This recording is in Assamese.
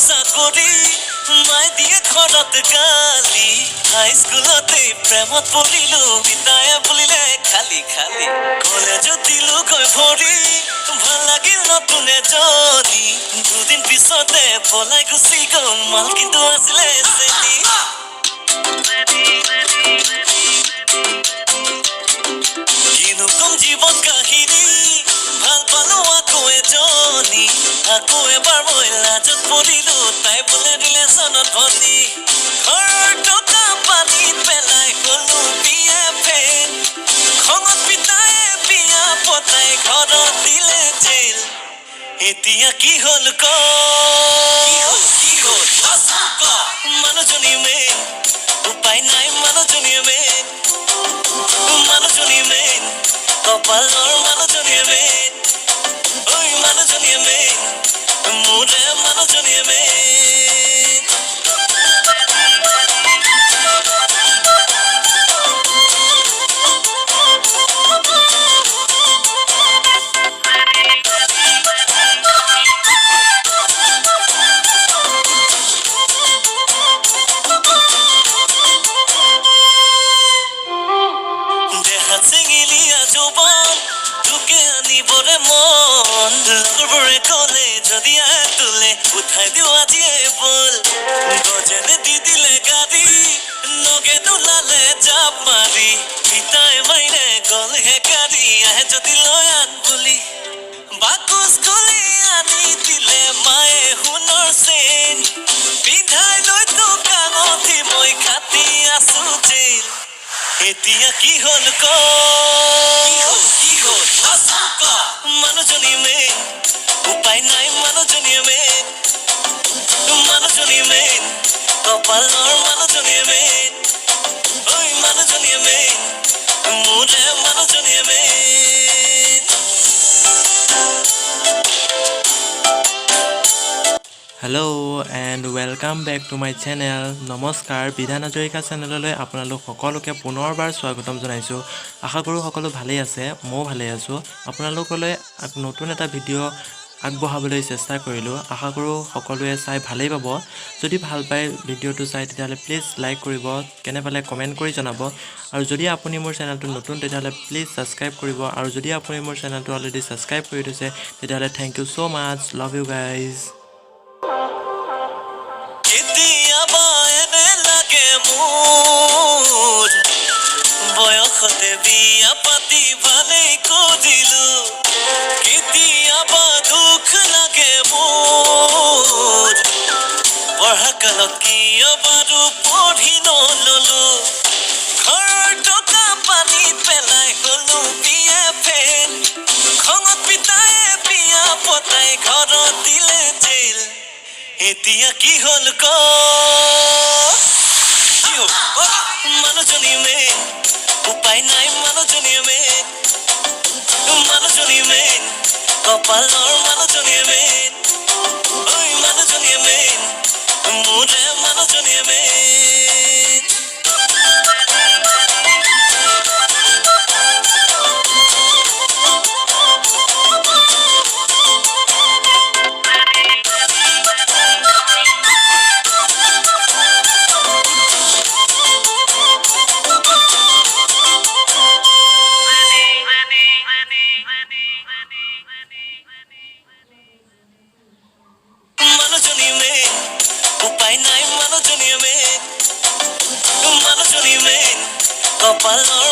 চাকৰি মাই দিয়ে ঘৰত গালি হাই স্কুলতে প্ৰেমত পৰিলো পিতায়ে বুলিলে খালি খালি কলেজত দিলো গৈ ভৰি ভাল লাগিল নতুন এজনী দুদিন পিছতে পলাই গুচি গ'ল মাল কিন্তু আছিলে চেনি কিনো কম জীৱন কাহিনী ভাল পালো আকৌ এজনী আকৌ এবাৰ মই লাজত পৰিলো তাই বোলে ৰিলেশ্যনত ভনী ঘৰৰ টকা পানীত পেলাই গলো বিয়া ফেন খঙত পিতায়ে বিয়া পতাই ঘৰত দিলে জেল এতিয়া কি হ'ল ক মানুহজনী মেইন উপায় নাই মানুহজনী মেইন মানুহজনী মেইন কপালৰ মানুহজনী মেইন ঐ মানুহজনী মেইন মোৰে মানুহজনী মেইন বৰে মন লগৰবোৰে ক'লে যদি তোলে উঠাই দিওঁ আজিয়ে বল গজেনে দি দিলে গাড়ী নগে নোলালে জাপ মাৰি পিতাই মাইৰে গ'লহে গাড়ী আহে যদি লৈ আন বুলি বাকচ খুলি আনি দিলে মায়ে সোণৰ চেইন পিন্ধাই লৈ তোক আঙঠি মই কাটি আছো জেল এতিয়া কি হ'ল ক মানুহজনী মেইন উপায় নাই মানুহজনী মেইন মানুহজনী মেইন কপালৰ মানুহজনী মেইন ঐ মানুহজনী মেইন মোৰে মানুহজনী মেইন hello' and welcome back to my channel নমস্কাৰ বিধান হাজৰিকা চেনেললৈ আপোনালোক সকলোকে পুনৰবাৰ স্বাগতম জনাইছোঁ আশা কৰোঁ সকলো ভালেই আছে ময়ো ভালেই আছোঁ আপোনালোকলৈ নতুন এটা ভিডিঅ' আগবঢ়াবলৈ চেষ্টা কৰিলোঁ আশা কৰোঁ সকলোৱে চাই ভালেই পাব যদি ভাল পায় ভিডিঅ'টো চাই তেতিয়াহ'লে প্লিজ লাইক কৰিব কেনে পালে কমেণ্ট কৰি জনাব আৰু যদি আপুনি মোৰ চেনেলটো নতুন তেতিয়াহ'লে প্লিজ ছাবস্ক্ৰাইব কৰিব আৰু যদি আপুনি মোৰ চেনেলটো অলৰেডি ছাবস্ক্ৰাইব কৰি থৈছে তেতিয়াহ'লে thank you so' much love you guys বয়সতে বিয়া পাতি ভালেই কৰিলো কেতিয়াবা দুখ লাগে মোৰ পঢ়া কালত কিয় বাৰু পঢ়ি নললো ঘৰৰ টকা পানীত পেলাই গলো বিয়া ফেন খঙত পিতায়ে বিয়া পতাই ঘৰত দিলে জেল এতিয়া কি হ'ল ক মানুহজনী মেইন উপায় নাই মানুহজনী মেইন মানুহজনী মেইন কপালৰ মানুহজনী মেইন ঐ মানুহজনী মেইন মোৰে মানুহজনী মেইন উপায় নাই মানুহজনী মেইন মানুহজনী মেইন কপালৰ